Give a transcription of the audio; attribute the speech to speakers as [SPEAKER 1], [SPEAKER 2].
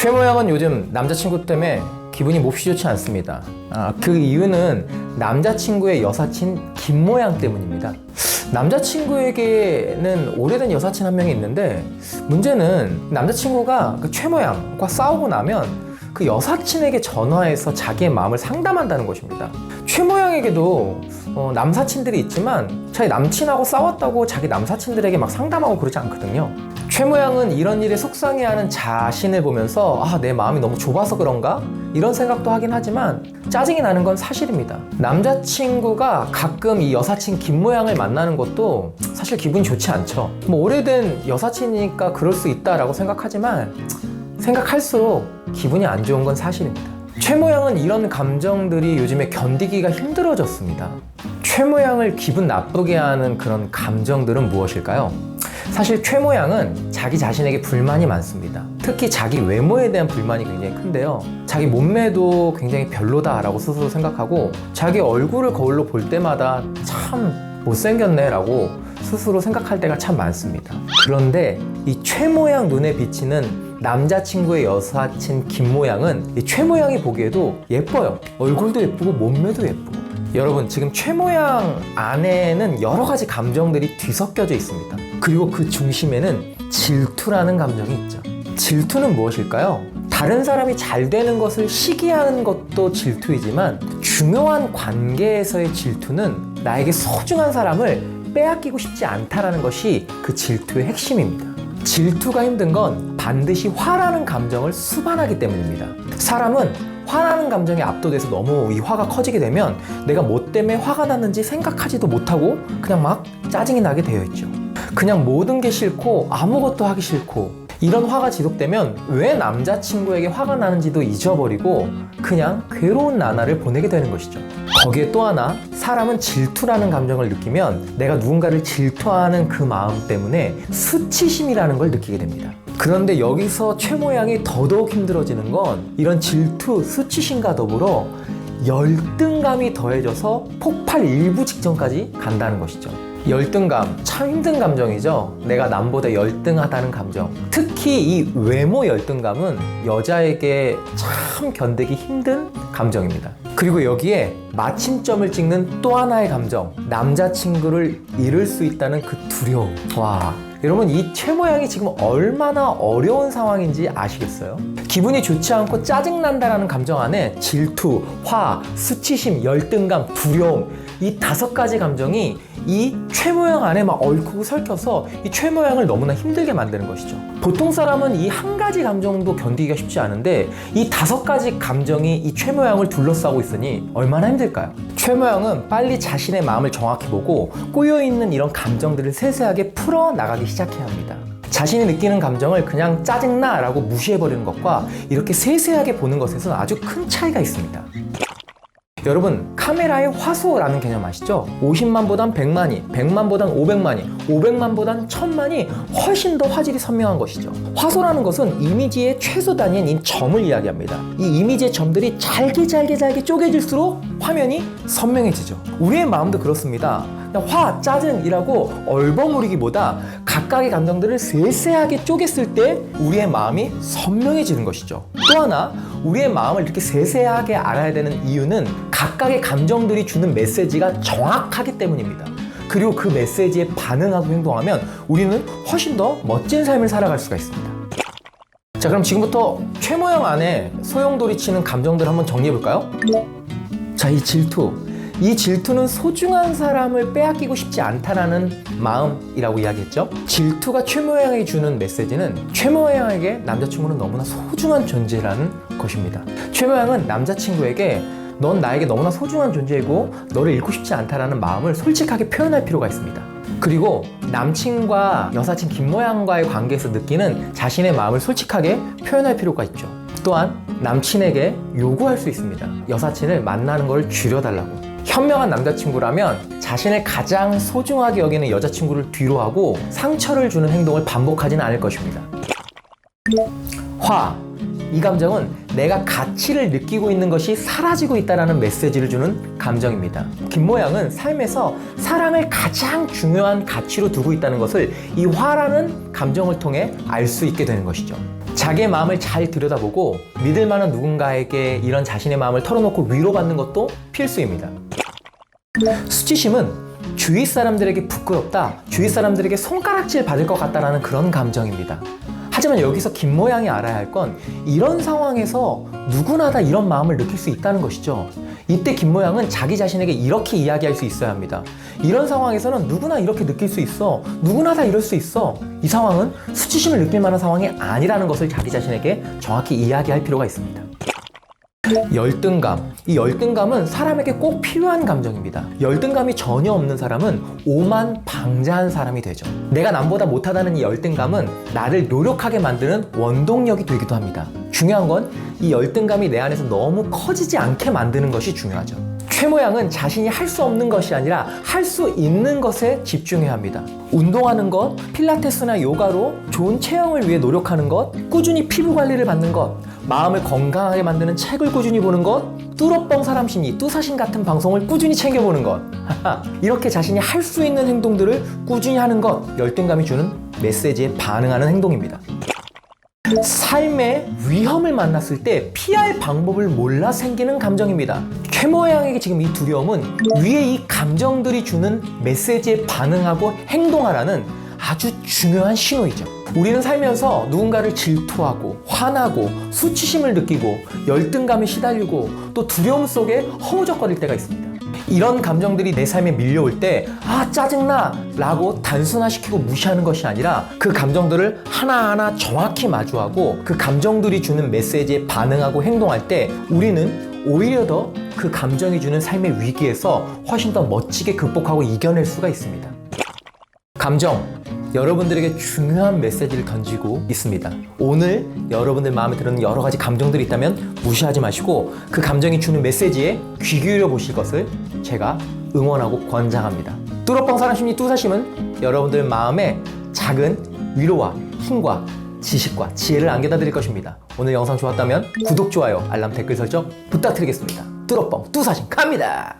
[SPEAKER 1] 최 모양은 요즘 남자친구 때문에 기분이 몹시 좋지 않습니다. 그 이유는 남자친구의 여사친 김 모양 때문입니다. 남자친구에게는 오래된 여사친 한 명이 있는데, 문제는 남자친구가 그 최 모양과 싸우고 나면 그 여사친에게 전화해서 자기의 마음을 상담한다는 것입니다. 최 모양에게도 남사친들이 있지만 자기 남친하고 싸웠다고 자기 남사친들에게 막 상담하고 그러지 않거든요. 최 모양은 이런 일에 속상해하는 자신을 보면서 내 마음이 너무 좁아서 그런가? 이런 생각도 하긴 하지만 짜증이 나는 건 사실입니다. 남자친구가 가끔 이 여사친 김 모양을 만나는 것도 사실 기분이 좋지 않죠. 오래된 여사친이니까 그럴 수 있다라고 생각하지만 생각할수록 기분이 안 좋은 건 사실입니다. 최 모양은 이런 감정들이 요즘에 견디기가 힘들어졌습니다. 최 모양을 기분 나쁘게 하는 그런 감정들은 무엇일까요? 사실 최 모양은 자기 자신에게 불만이 많습니다. 특히 자기 외모에 대한 불만이 굉장히 큰데요. 자기 몸매도 굉장히 별로다라고 스스로 생각하고 자기 얼굴을 거울로 볼 때마다 참 못생겼네 라고 스스로 생각할 때가 참 많습니다. 그런데 이 최 모양 눈에 비치는 남자친구의 여사친 김 모양은 이 최 모양이 보기에도 예뻐요. 얼굴도 예쁘고 몸매도 예쁘고. 여러분, 지금 최 모양 안에는 여러 가지 감정들이 뒤섞여져 있습니다. 그리고 그 중심에는 질투라는 감정이 있죠. 질투는 무엇일까요? 다른 사람이 잘 되는 것을 시기하는 것도 질투이지만 중요한 관계에서의 질투는 나에게 소중한 사람을 빼앗기고 싶지 않다라는 것이 그 질투의 핵심입니다. 질투가 힘든 건 반드시 화라는 감정을 수반하기 때문입니다. 사람은 화나는 감정에 압도돼서 너무 이 화가 커지게 되면 내가 뭐 때문에 화가 났는지 생각하지도 못하고 그냥 막 짜증이 나게 되어 있죠. 그냥 모든 게 싫고 아무것도 하기 싫고, 이런 화가 지속되면 왜 남자친구에게 화가 나는지도 잊어버리고 그냥 괴로운 나날을 보내게 되는 것이죠. 거기에 또 하나, 사람은 질투라는 감정을 느끼면 내가 누군가를 질투하는 그 마음 때문에 수치심이라는 걸 느끼게 됩니다. 그런데 여기서 최 모양이 더더욱 힘들어지는 건 이런 질투, 수치심과 더불어 열등감이 더해져서 폭발 일부 직전까지 간다는 것이죠. 열등감, 참 힘든 감정이죠. 내가 남보다 열등하다는 감정. 특히 이 외모 열등감은 여자에게 참 견디기 힘든 감정입니다. 그리고 여기에 마침점을 찍는 또 하나의 감정, 남자친구를 잃을 수 있다는 그 두려움. 와, 여러분, 이 최 모양이 지금 얼마나 어려운 상황인지 아시겠어요? 기분이 좋지 않고 짜증난다라는 감정 안에 질투, 화, 수치심, 열등감, 두려움, 이 5가지 감정이 이 최 모양 안에 막 얽히고 설켜서 이 최 모양을 너무나 힘들게 만드는 것이죠. 보통 사람은 이 한 가지 감정도 견디기가 쉽지 않은데 이 5가지 감정이 이 최 모양을 둘러싸고 있으니 얼마나 힘들까요? 최 모양은 빨리 자신의 마음을 정확히 보고 꼬여있는 이런 감정들을 세세하게 풀어나가기 시작해야 합니다. 자신이 느끼는 감정을 그냥 짜증나 라고 무시해버리는 것과 이렇게 세세하게 보는 것에서는 아주 큰 차이가 있습니다. 여러분, 카메라의 화소라는 개념 아시죠? 50만보단 100만이, 100만보단 500만이, 500만보단 1000만이 훨씬 더 화질이 선명한 것이죠. 화소라는 것은 이미지의 최소 단위인 이 점을 이야기합니다. 이 이미지의 점들이 잘게 쪼개질수록 화면이 선명해지죠. 우리의 마음도 그렇습니다. 그냥 화, 짜증이라고 얼버무리기보다 각각의 감정들을 세세하게 쪼갰을 때 우리의 마음이 선명해지는 것이죠. 또 하나, 우리의 마음을 이렇게 세세하게 알아야 되는 이유는 각각의 감정들이 주는 메시지가 정확하기 때문입니다. 그리고 그 메시지에 반응하고 행동하면 우리는 훨씬 더 멋진 삶을 살아갈 수가 있습니다. 자, 그럼 지금부터 최 모양 안에 소용돌이치는 감정들 한번 정리해볼까요? 자, 이 질투. 이 질투는 소중한 사람을 빼앗기고 싶지 않다라는 마음이라고 이야기했죠. 질투가 최 모양이 주는 메시지는 최 모양에게 남자친구는 너무나 소중한 존재라는 것입니다. 최 모양은 남자친구에게 넌 나에게 너무나 소중한 존재이고 너를 잃고 싶지 않다라는 마음을 솔직하게 표현할 필요가 있습니다. 그리고 남친과 여사친 김 모양과의 관계에서 느끼는 자신의 마음을 솔직하게 표현할 필요가 있죠. 또한 남친에게 요구할 수 있습니다. 여사친을 만나는 걸 줄여달라고. 현명한 남자친구라면 자신을 가장 소중하게 여기는 여자친구를 뒤로하고 상처를 주는 행동을 반복하지는 않을 것입니다. 화. 이 감정은 내가 가치를 느끼고 있는 것이 사라지고 있다는 메시지를 주는 감정입니다. 김 모양은 삶에서 사랑을 가장 중요한 가치로 두고 있다는 것을 이 화라는 감정을 통해 알 수 있게 되는 것이죠. 자기의 마음을 잘 들여다보고 믿을 만한 누군가에게 이런 자신의 마음을 털어놓고 위로받는 것도 필수입니다. 수치심은 주위 사람들에게 부끄럽다, 주위 사람들에게 손가락질 받을 것 같다라는 그런 감정입니다. 하지만 여기서 김모양이 알아야 할 건 이런 상황에서 누구나 다 이런 마음을 느낄 수 있다는 것이죠. 이때 김모양은 자기 자신에게 이렇게 이야기할 수 있어야 합니다. 이런 상황에서는 누구나 이렇게 느낄 수 있어. 누구나 다 이럴 수 있어. 이 상황은 수치심을 느낄 만한 상황이 아니라는 것을 자기 자신에게 정확히 이야기할 필요가 있습니다. 열등감. 이 열등감은 사람에게 꼭 필요한 감정입니다. 열등감이 전혀 없는 사람은 오만방자한 사람이 되죠. 내가 남보다 못하다는 이 열등감은 나를 노력하게 만드는 원동력이 되기도 합니다. 중요한 건 이 열등감이 내 안에서 너무 커지지 않게 만드는 것이 중요하죠. 최모양은 자신이 할 수 없는 것이 아니라 할 수 있는 것에 집중해야 합니다. 운동하는 것, 필라테스나 요가로 좋은 체형을 위해 노력하는 것, 꾸준히 피부 관리를 받는 것, 마음을 건강하게 만드는 책을 꾸준히 보는 것, 뚜러뻥 사람심리, 뚜사신 같은 방송을 꾸준히 챙겨보는 것. 이렇게 자신이 할 수 있는 행동들을 꾸준히 하는 것, 열등감이 주는 메시지에 반응하는 행동입니다. 삶의 위험을 만났을 때 피할 방법을 몰라 생기는 감정입니다. 최모양에게 지금 이 두려움은 위에 이 감정들이 주는 메시지에 반응하고 행동하라는 아주 중요한 신호이죠. 우리는 살면서 누군가를 질투하고 화나고 수치심을 느끼고 열등감에 시달리고 또 두려움 속에 허우적거릴 때가 있습니다. 이런 감정들이 내 삶에 밀려올 때 짜증나 라고 단순화시키고 무시하는 것이 아니라 그 감정들을 하나하나 정확히 마주하고 그 감정들이 주는 메시지에 반응하고 행동할 때 우리는 오히려 더 그 감정이 주는 삶의 위기에서 훨씬 더 멋지게 극복하고 이겨낼 수가 있습니다. 감정, 여러분들에게 중요한 메시지를 던지고 있습니다. 오늘 여러분들 마음에 드는 여러 가지 감정들이 있다면 무시하지 마시고 그 감정이 주는 메시지에 귀 기울여 보실 것을 제가 응원하고 권장합니다. 뚜러뻥 사람심리 뚜사심은 여러분들 마음에 작은 위로와 힘과 지식과 지혜를 안겨다 드릴 것입니다. 오늘 영상 좋았다면 구독, 좋아요, 알람, 댓글 설정 부탁드리겠습니다. 뚜러뻥 뚜사심 갑니다.